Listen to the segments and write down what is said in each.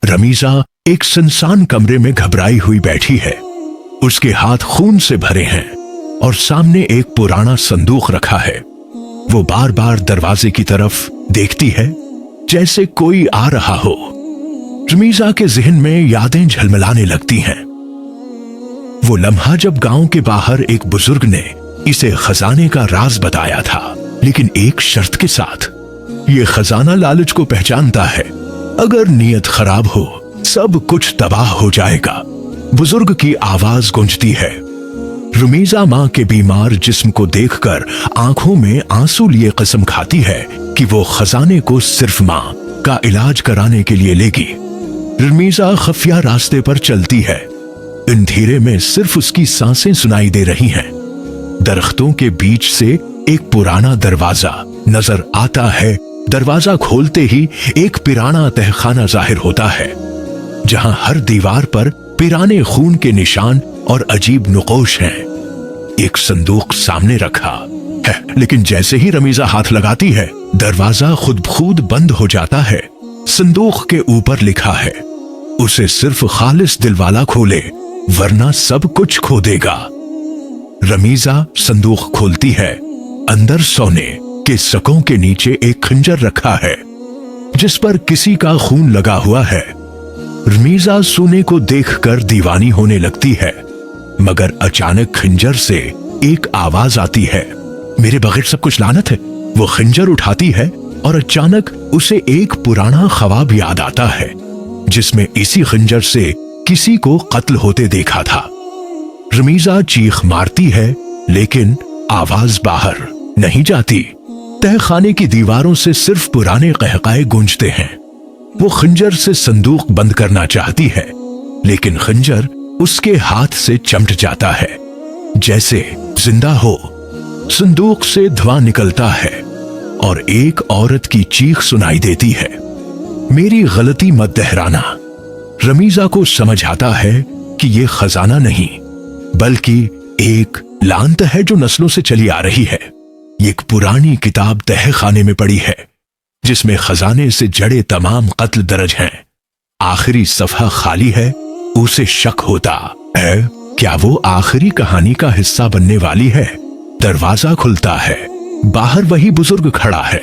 रमीजा एक सुनसान कमरे में घबराई हुई बैठी है। उसके हाथ खून से भरे हैं और सामने एक पुराना संदूक रखा है। वो बार बार दरवाजे की तरफ देखती है जैसे कोई आ रहा हो। रमीजा के जहन में यादें झलमलाने लगती हैं। वो लम्हा जब गांव के बाहर एक बुजुर्ग ने इसे खजाने का राज बताया था, लेकिन एक शर्त के साथ। ये खजाना लालच को पहचानता है। अगर नीयत खराब हो सब कुछ तबाह हो जाएगा। बुजुर्ग की आवाज गूंजती है। रमीजा मां के बीमार जिस्म को देखकर आंखों में आंसू लिए कसम खाती है कि वो खजाने को सिर्फ मां का इलाज कराने के लिए लेगी। रमीजा खफिया रास्ते पर चलती है। अंधेरे में सिर्फ उसकी सांसें सुनाई दे रही हैं। दरख्तों के बीच से एक पुराना दरवाजा नजर आता है। दरवाजा खोलते ही एक पुराना तहखाना जाहिर होता है, जहां हर दीवार पर पुराने खून के निशान और अजीब नुकोश हैं। एक संदूक सामने रखा है, लेकिन जैसे ही रमीजा हाथ लगाती है दरवाजा खुद खुद बंद हो जाता है। संदूक के ऊपर लिखा है, उसे सिर्फ खालिस दिल वाला खोले वरना सब कुछ खो देगा। रमीजा संदूक खोलती है। अंदर सोने के सकों के नीचे एक खंजर रखा है जिस पर किसी का खून लगा हुआ है। रमीजा सोने को देखकर दीवानी होने लगती है, मगर अचानक खंजर से एक आवाज आती है, मेरे बगैर सब कुछ लानत है। वो खंजर उठाती है और अचानक उसे एक पुराना ख्वाब याद आता है जिसमें इसी खंजर से किसी को कत्ल होते देखा था। रमीजा चीख मारती है, लेकिन आवाज बाहर नहीं जाती। तहखाने की दीवारों से सिर्फ पुराने कहकाए गूंजते हैं। वो खंजर से संदूक बंद करना चाहती है, लेकिन खंजर उसके हाथ से चमट जाता है जैसे जिंदा हो। संदूक से धुआं निकलता है और एक औरत की चीख सुनाई देती है, मेरी गलती मत दोहराना। रमीजा को समझ आता है कि ये खजाना नहीं बल्कि एक लानत है जो नस्लों से चली आ रही है। एक पुरानी किताब तहखाने में पड़ी है जिसमें खजाने से जड़े तमाम कत्ल दर्ज हैं। आखिरी सफ़हा खाली है। उसे शक होता है क्या वो आखिरी कहानी का हिस्सा बनने वाली है। दरवाजा खुलता है। बाहर वही बुजुर्ग खड़ा है,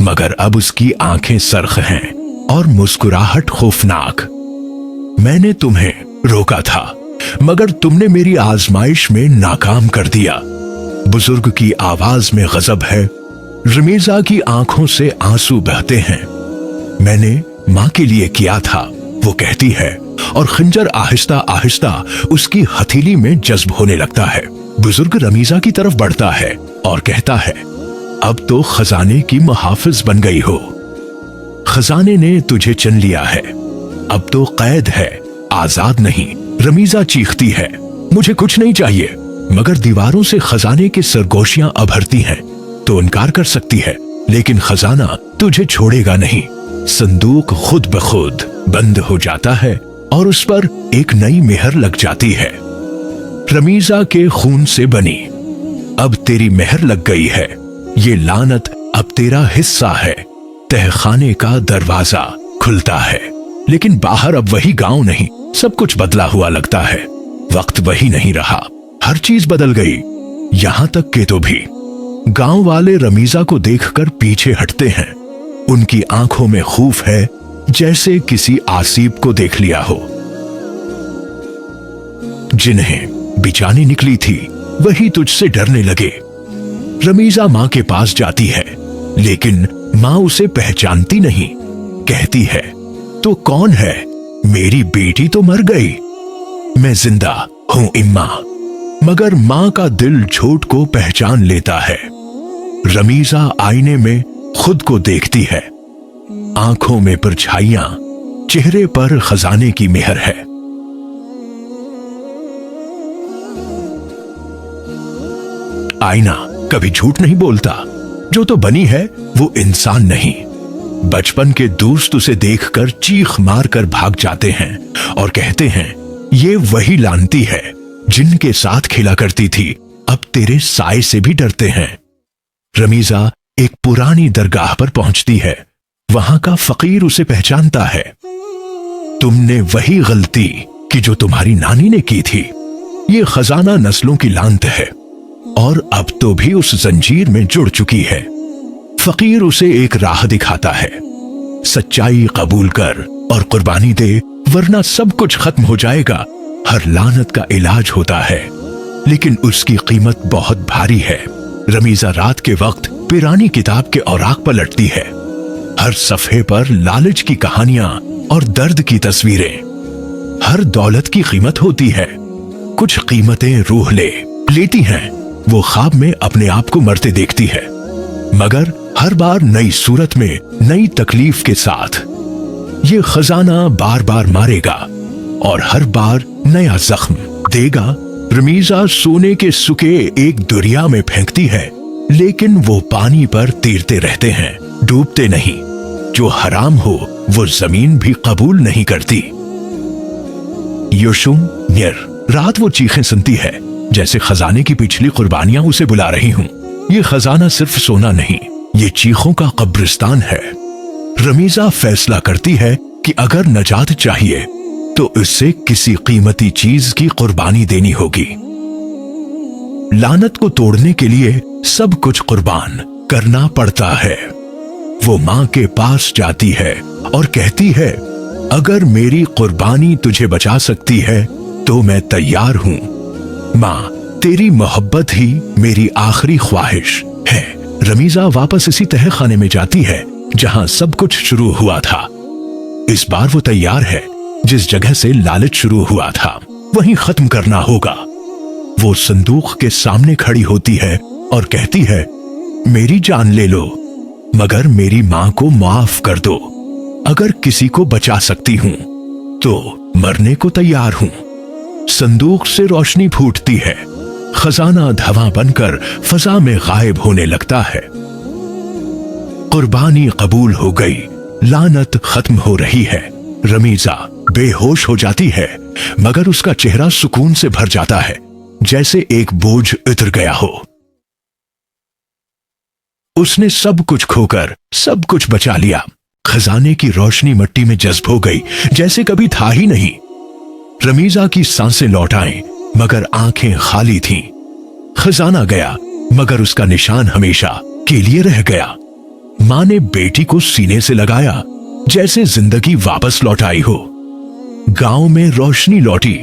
मगर अब उसकी आंखें सरख हैं और मुस्कुराहट खौफनाक। मैंने तुम्हें रोका था, मगर तुमने मेरी आजमाइश में नाकाम कर दिया। बुजुर्ग की आवाज में गजब है। रमीजा की आंखों से आंसू बहते हैं। मैंने मां के लिए किया था, वो कहती है, और खंजर आहिस्ता आहिस्ता उसकी हथेली में जज्ब होने लगता है। बुजुर्ग रमीजा की तरफ बढ़ता है और कहता है, अब तो खजाने की मुहाफिज बन गई हो। खजाने ने तुझे चुन लिया है, अब तो कैद है, आजाद नहीं। रमीजा चीखती है, मुझे कुछ नहीं चाहिए, मगर दीवारों से खजाने की सरगोशियां अभरती हैं। तो इनकार कर सकती है, लेकिन खजाना तुझे छोड़ेगा नहीं। संदूक खुद ब खुद बंद हो जाता है और उस पर एक नई मेहर लग जाती है। रमीजा के खून से बनी, अब तेरी मेहर लग गई है। ये लानत अब तेरा हिस्सा है। तहखाने का दरवाजा खुलता है, लेकिन बाहर अब वही गांव नहीं, सब कुछ बदला हुआ लगता है। वक्त वही नहीं रहा, हर चीज बदल गई, यहां तक के तो भी गांव वाले रमीजा को देखकर पीछे हटते हैं। उनकी आंखों में खौफ है, जैसे किसी आसीब को देख लिया हो। जिन्हें बिचाने निकली थी वही तुझसे डरने लगे। रमीजा मां के पास जाती है, लेकिन मां उसे पहचानती नहीं। कहती है, तो कौन है? मेरी बेटी तो मर गई। मैं जिंदा हूं इम्मा। मगर मां का दिल झूठ को पहचान लेता है। रमीजा आईने में खुद को देखती है। आंखों में परछाइयां, चेहरे पर खजाने की मेहर है। आईना कभी झूठ नहीं बोलता। जो तो बनी है वो इंसान नहीं। बचपन के दोस्त उसे देखकर चीख मार कर भाग जाते हैं और कहते हैं, ये वही लानती है जिनके साथ खेला करती थी, अब तेरे साए से भी डरते हैं। रमीजा एक पुरानी दरगाह पर पहुंचती है। वहां का फकीर उसे पहचानता है। तुमने वही गलती की जो तुम्हारी नानी ने की थी। ये खजाना नस्लों की लानत है और अब तो भी उस जंजीर में जुड़ चुकी है। फकीर उसे एक राह दिखाता है, सच्चाई कबूल कर और कुर्बानी दे, वरना सब कुछ खत्म हो जाएगा। हर लानत का इलाज होता है, लेकिन उसकी कीमत बहुत भारी है। रमीजा रात के वक्त पुरानी किताब के औराक पलटती है। हर सफ़े पर लालच की कहानियां और दर्द की तस्वीरें। हर दौलत की कीमत होती है। कुछ कीमतें रूह लेती हैं। वो ख्वाब में अपने आप को मरते देखती है, मगर हर बार नई सूरत में, नई तकलीफ के साथ। ये खजाना बार बार मारेगा और हर बार नया जख्म देगा। रमीजा सोने के सुके एक दरिया में फेंकती है, लेकिन वो पानी पर तैरते रहते हैं, डूबते नहीं। जो हराम हो वो जमीन भी कबूल नहीं करती। योशुम न्यर। रात वो चीखें सुनती है, जैसे खजाने की पिछली कुर्बानियां उसे बुला रही हूं। ये खजाना सिर्फ सोना नहीं, ये चीखों का कब्रिस्तान है। रमीजा फैसला करती है कि अगर नजात चाहिए तो इससे किसी कीमती चीज की कुर्बानी देनी होगी। लानत को तोड़ने के लिए सब कुछ कुर्बान करना पड़ता है। वो मां के पास जाती है और कहती है, अगर मेरी कुर्बानी तुझे बचा सकती है तो मैं तैयार हूं। मां, तेरी मोहब्बत ही मेरी आखिरी ख्वाहिश है। रमीजा वापस इसी तहखाने में जाती है जहां सब कुछ शुरू हुआ था। इस बार वो तैयार है। जिस जगह से लालच शुरू हुआ था वहीं खत्म करना होगा। वो संदूक के सामने खड़ी होती है और कहती है, मेरी जान ले लो, मगर मेरी मां को माफ कर दो। अगर किसी को बचा सकती हूं तो मरने को तैयार हूं। संदूक से रोशनी फूटती है। खजाना धवां बनकर फजा में गायब होने लगता है। कुर्बानी कबूल हो गई, लानत खत्म हो रही है। रमीजा बेहोश हो जाती है, मगर उसका चेहरा सुकून से भर जाता है, जैसे एक बोझ उतर गया हो। उसने सब कुछ खोकर सब कुछ बचा लिया। खजाने की रोशनी मिट्टी में जज्ब हो गई, जैसे कभी था ही नहीं। रमीजा की सांसें लौट आईं, मगर आंखें खाली थीं। खजाना गया, मगर उसका निशान हमेशा के लिए रह गया। मां ने बेटी को सीने से लगाया, जैसे जिंदगी वापस लौट आई हो। गांव में रोशनी लौटी,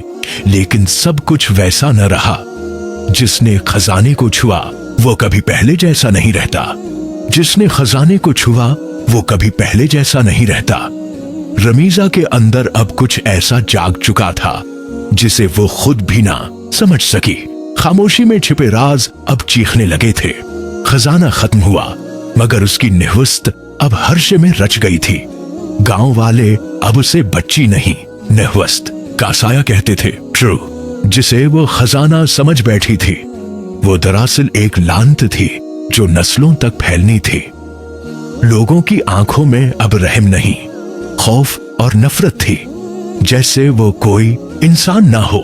लेकिन सब कुछ वैसा न रहा। जिसने खजाने को छुआ वो कभी पहले जैसा नहीं रहता। जिसने खजाने को छुआ वो कभी पहले जैसा नहीं रहता। रमीजा के अंदर अब कुछ ऐसा जाग चुका था जिसे वो खुद भी ना समझ सकी। खामोशी में छिपे राज अब चीखने लगे थे। खजाना खत्म हुआ, मगर उसकी निहुस्त अब हर्ष में रच गई थी। गांव वाले अब उसे बच्ची नहीं, निहुस्त का साया कहते थे। ट्रू, जिसे वो खजाना समझ बैठी थी, वो दरअसल एक लानत थी जो नस्लों तक फैलनी थी। लोगों की आंखों में अब रहम नहीं, खौफ और नफरत थी, जैसे वो कोई इंसान ना हो।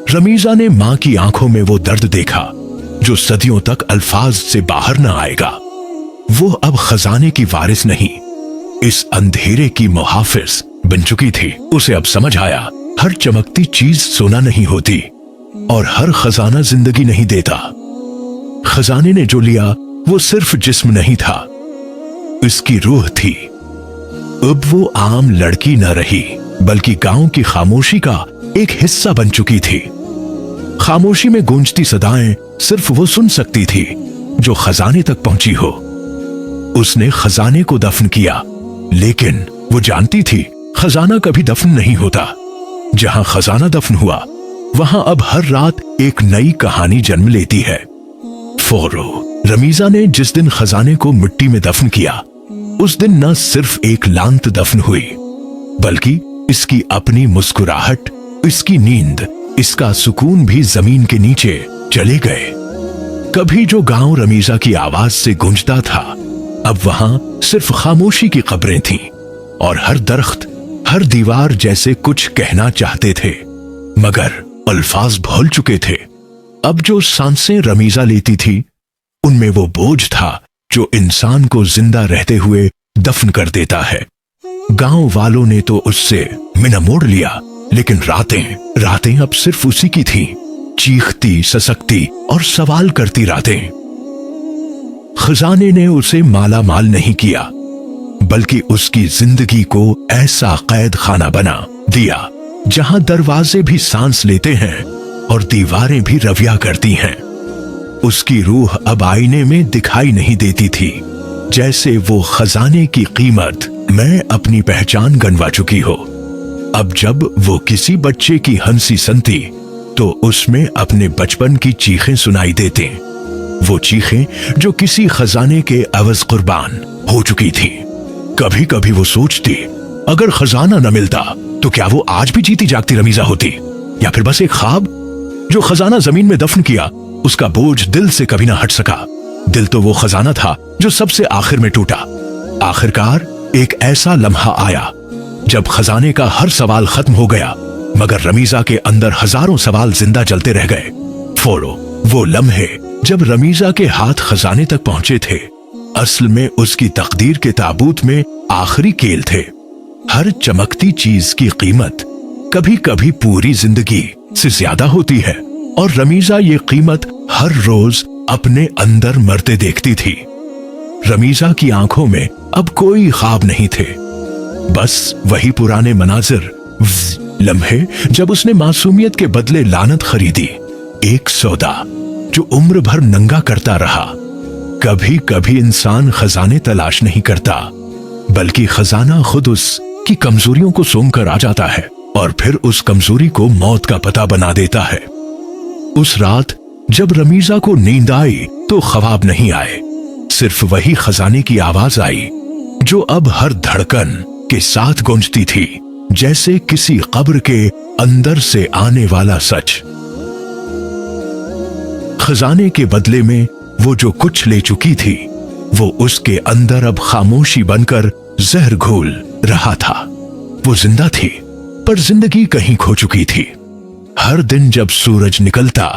रमीजा ने मां की आंखों में वो दर्द देखा जो सदियों तक अल्फाज से बाहर ना आएगा। वो अब खजाने की वारिस नहीं, इस अंधेरे की मुहाफिज बन चुकी थी। उसे अब समझ आया, हर चमकती चीज सोना नहीं होती और हर खजाना जिंदगी नहीं देता। खजाने ने जो लिया वो सिर्फ जिस्म नहीं था, इसकी रूह थी। अब वो आम लड़की न रही, बल्कि गांव की खामोशी का एक हिस्सा बन चुकी थी। खामोशी में गूंजती सदाएं सिर्फ वो सुन सकती थी जो खजाने तक पहुंची हो। उसने खजाने को दफन किया, लेकिन वो जानती थी खजाना कभी दफन नहीं होता। जहां खजाना दफन हुआ, वहां अब हर रात एक नई कहानी जन्म लेती है। फोरो। रमीजा ने जिस दिन खजाने को मिट्टी में दफन किया, उस दिन न सिर्फ एक लानत दफन हुई, बल्कि इसकी अपनी मुस्कुराहट, इसकी नींद, इसका सुकून भी जमीन के नीचे चले गए। कभी जो गांव रमीजा की आवाज से गूंजता था, अब वहां सिर्फ खामोशी की कब्रें थीं और हर दरख्त, हर दीवार जैसे कुछ कहना चाहते थे, मगर अल्फाज भूल चुके थे। अब जो सांसें रमीजा लेती थी, उनमें वो बोझ था जो इंसान को जिंदा रहते हुए दफन कर देता है। गांव वालों ने तो उससे मिना मोड़ लिया, लेकिन रातें अब सिर्फ उसी की थीं, चीखती, ससकती और सवाल करती रातें। खजाने ने उसे माला माल नहीं किया, बल्कि उसकी जिंदगी को ऐसा कैद खाना बना दिया जहां दरवाजे भी सांस लेते हैं और दीवारें भी रविया करती हैं। उसकी रूह अब आईने में दिखाई नहीं देती थी, जैसे वो खजाने की कीमत मैं अपनी पहचान गनवा चुकी हो। अब जब वो किसी बच्चे की हंसी सुनती तो उसमें अपने बचपन की चीखें सुनाई देती, वो चीखें जो किसी खजाने के अवज कुर्बान हो चुकी थी। कभी कभी वो सोचती, अगर खजाना न मिलता तो क्या वो आज भी जीती जागती रमीजा होती, या फिर बस एक ख्वाब। जो खजाना जमीन में दफन किया, उसका बोझ दिल से कभी ना हट सका। दिल तो वो खजाना था जो सबसे आखिर में टूटा। आखिरकार एक ऐसा लम्हा आया जब खजाने का हर सवाल खत्म हो गया, मगर रमीजा के अंदर हजारों सवाल जिंदा जलते रह गए। फोड़ो वो लम्हे जब रमीजा के हाथ खजाने तक पहुंचे थे, असल में उसकी तकदीर के ताबूत में आखिरी केल थे। हर चमकती चीज की कीमत कभी कभी पूरी जिंदगी से ज्यादा होती है, और रमीजा ये कीमत हर रोज अपने अंदर मरते देखती थी। रमीजा की आंखों में अब कोई ख्वाब नहीं थे, बस वही पुराने मनाजिर, लम्हे जब उसने मासूमियत के बदले लानत खरीदी। एक सौदा जो उम्र भर नंगा करता रहा। कभी कभी इंसान खजाने तलाश नहीं करता, बल्कि खजाना खुद उसकी कमजोरियों को सूंघ कर आ जाता है और फिर उस कमजोरी को मौत का पता बना देता है। उस रात जब रमीजा को नींद आई तो ख्वाब नहीं आए, सिर्फ वही खजाने की आवाज आई जो अब हर धड़कन के साथ गूंजती थी, जैसे किसी कब्र के अंदर से आने वाला सच। खजाने के बदले में वो जो कुछ ले चुकी थी, वो उसके अंदर अब खामोशी बनकर जहर घोल रहा था। वो जिंदा थी, पर जिंदगी कहीं खो चुकी थी। हर दिन जब सूरज निकलता,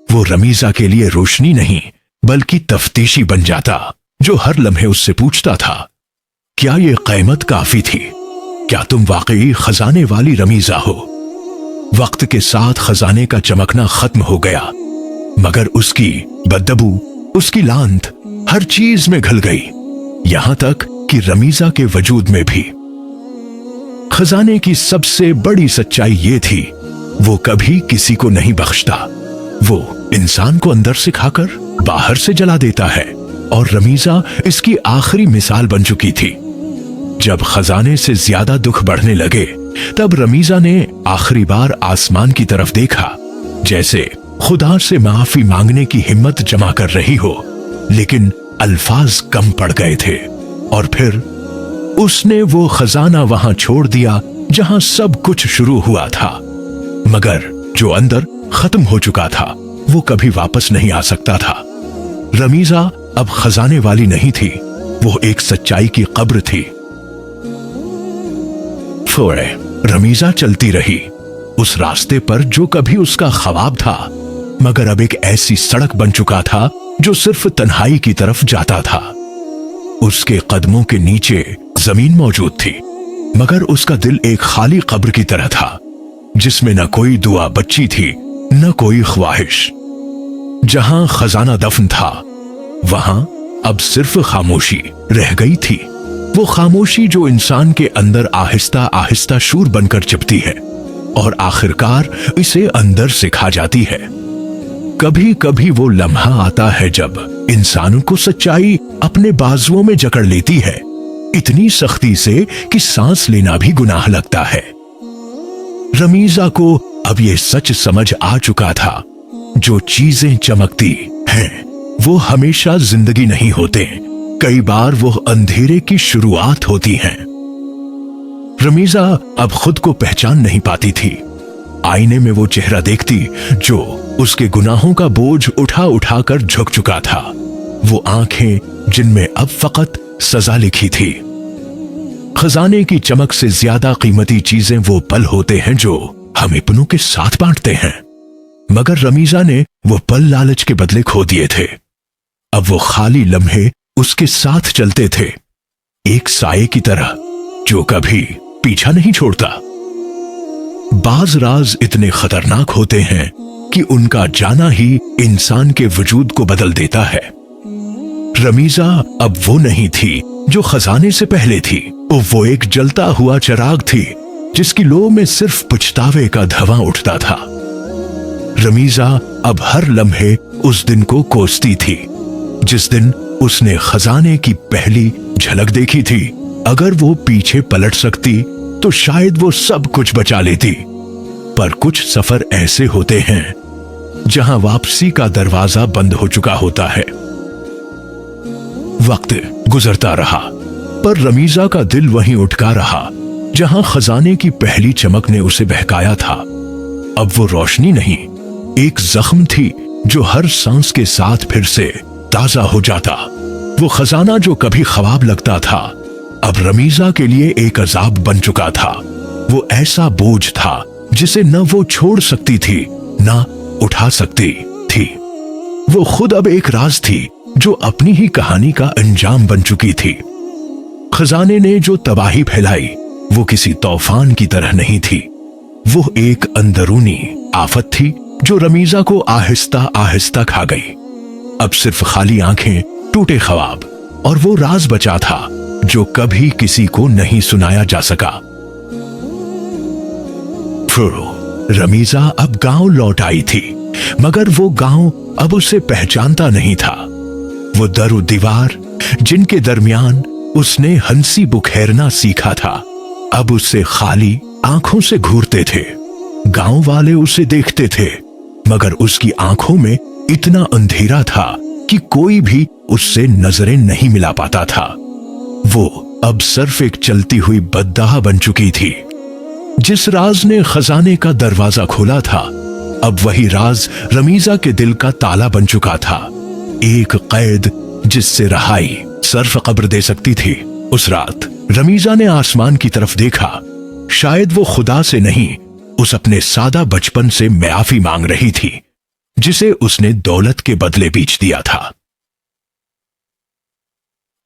वो रमीजा के लिए रोशनी नहीं बल्कि तफ्तीशी बन जाता, जो हर लम्हे उससे पूछता था, क्या ये कीमत काफी थी? क्या तुम वाकई खजाने वाली रमीजा हो? वक्त के साथ खजाने का चमकना खत्म हो गया, मगर उसकी बदबू, उसकी लांत हर चीज में घुल गई, यहां तक कि रमीजा के वजूद में भी। खजाने की सबसे बड़ी सच्चाई ये थी, वो कभी किसी को नहीं बख्शता। वो इंसान को अंदर से खाकर बाहर से जला देता है, और रमीजा इसकी आखिरी मिसाल बन चुकी थी। जब खजाने से ज्यादा दुख बढ़ने लगे, तब रमीजा ने आखिरी बार आसमान की तरफ देखा, जैसे खुदा से माफी मांगने की हिम्मत जमा कर रही हो, लेकिन अल्फाज कम पड़ गए थे। और फिर उसने वो खजाना वहां छोड़ दिया जहां सब कुछ शुरू हुआ था, मगर जो अंदर खत्म हो चुका था वो कभी वापस नहीं आ सकता था। रमीजा अब खजाने वाली नहीं थी, वो एक सच्चाई की कब्र थी। फोड़े रमीजा चलती रही उस रास्ते पर जो कभी उसका ख्वाब था, मगर अब एक ऐसी सड़क बन चुका था जो सिर्फ तन्हाई की तरफ जाता था। उसके कदमों के नीचे जमीन मौजूद थी, मगर उसका दिल एक खाली कब्र की तरह था, जिसमें न कोई दुआ बच्ची थी, न कोई ख्वाहिश। जहां खजाना दफन था, वहां अब सिर्फ खामोशी रह गई थी। वो खामोशी जो इंसान के अंदर आहिस्ता आहिस्ता शूर बनकर चिपती है और आखिरकार इसे अंदर से खा जाती है। कभी कभी वो लम्हा आता है जब इंसानों को सच्चाई अपने बाजुओं में जकड़ लेती है, इतनी सख्ती से कि सांस लेना भी गुनाह लगता है। रमीजा को अब ये सच समझ आ चुका था, जो चीजें चमकती हैं वो हमेशा जिंदगी नहीं होते, कई बार वो अंधेरे की शुरुआत होती हैं। रमीजा अब खुद को पहचान नहीं पाती थी। आईने में वो चेहरा देखती जो उसके गुनाहों का बोझ उठा उठा कर झुक चुका था, वो आंखें जिनमें अब फकत सजा लिखी थी। खजाने की चमक से ज्यादा कीमती चीजें वो पल होते हैं जो हम अपनों के साथ बांटते हैं, मगर रमीजा ने वो पल लालच के बदले खो दिए थे। अब वो खाली लम्हे उसके साथ चलते थे, एक साये की तरह जो कभी पीछा नहीं छोड़ता। बाज राज इतने खतरनाक होते हैं कि उनका जाना ही इंसान के वजूद को बदल देता है। रमीजा अब वो नहीं थी जो खजाने से पहले थी। वो एक जलता हुआ चिराग थी जिसकी लो में सिर्फ पछतावे का धवां उठता था। रमीजा अब हर लम्हे उस दिन को कोसती थी जिस दिन उसने खजाने की पहली झलक देखी थी। अगर वो पीछे पलट सकती तो शायद वो सब कुछ बचा लेती। पर कुछ सफर ऐसे होते हैं जहां वापसी का दरवाजा बंद हो चुका होता है। वक्त गुजरता रहा पर रमीजा का दिल वहीं उठका रहा जहां खजाने की पहली चमक ने उसे बहकाया था। अब वो रोशनी नहीं, एक जख्म थी जो हर सांस के साथ फिर से ताजा हो जाता। वो खजाना जो कभी ख्वाब लगता था अब रमीजा के लिए एक अजाब बन चुका था। वो ऐसा बोझ था जिसे न वो छोड़ सकती थी न उठा सकती थी। वो खुद अब एक राज थी जो अपनी ही कहानी का अंजाम बन चुकी थी। खजाने ने जो तबाही फैलाई वो किसी तूफान की तरह नहीं थी। वो एक अंदरूनी आफत थी जो रमीजा को आहिस्ता आहिस्ता खा गई। अब सिर्फ खाली आंखें, टूटे ख्वाब और वो राज बचा था जो कभी किसी को नहीं सुनाया जा सका। रमीजा अब गांव लौट आई थी मगर वो गांव अब उसे पहचानता नहीं था। वो दर दीवार जिनके दरमियान उसने हंसी बुखेरना सीखा था अब उससे खाली आंखों से घूरते थे। गांव वाले उसे देखते थे मगर उसकी आंखों में इतना अंधेरा था कि कोई भी उससे नजरें नहीं मिला पाता था। वो अब सिर्फ एक चलती हुई बद्दाह बन चुकी थी। जिस राज ने खजाने का दरवाजा खोला था अब वही राज रमीजा के दिल का ताला बन चुका था। एक कैद जिससे रहाई सिर्फ कब्र दे सकती थी। उस रात रमीजा ने आसमान की तरफ देखा। शायद वो खुदा से नहीं उस अपने सादा बचपन से माफी मांग रही थी जिसे उसने दौलत के बदले बेच दिया था।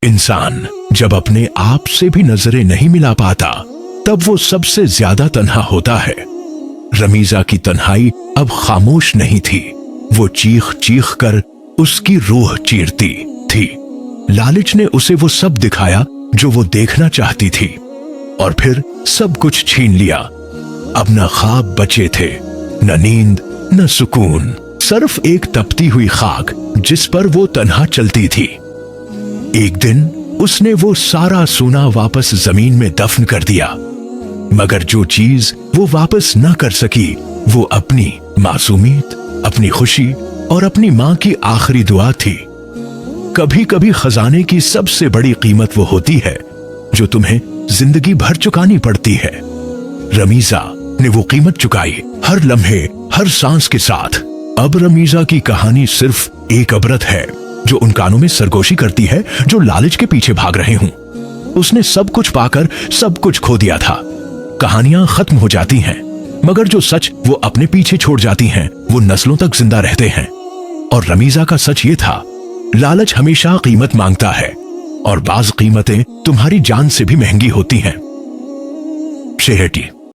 इंसान जब अपने आप से भी नजरें नहीं मिला पाता तब वो सबसे ज्यादा तन्हा होता है। रमीजा की तन्हाई अब खामोश नहीं थी, वो चीख चीख कर उसकी रूह चीरती थी। लालच ने उसे वो सब दिखाया जो वो देखना चाहती थी और फिर सब कुछ छीन लिया। अब न ख्वाब बचे थे, न नींद, न सुकून, सिर्फ एक तपती हुई खाक जिस पर वो तन्हा चलती थी। एक दिन उसने वो सारा सोना वापस जमीन में दफन कर दिया मगर जो चीज वो वापस न कर सकी वो अपनी मासूमियत, अपनी खुशी और अपनी मां की आखिरी दुआ थी। कभी कभी खजाने की सबसे बड़ी कीमत वो होती है जो तुम्हें जिंदगी भर चुकानी पड़ती है। रमीजा ने वो कीमत चुकाई, हर लम्हे, हर सांस के साथ। अब रमीजा की कहानी सिर्फ एक इबरत है जो उन कानों में सरगोशी करती है जो लालच के पीछे भाग रहे हूं। उसने सब कुछ पाकर सब कुछ खो दिया था। कहानियां खत्म हो जाती हैं मगर जो सच वो अपने पीछे छोड़ जाती हैं वो नस्लों तक जिंदा रहते हैं। और रमीजा का सच ये था, लालच हमेशा कीमत मांगता है और बाज कीमतें तुम्हारी जान से भी महंगी होती हैं। शेहटी।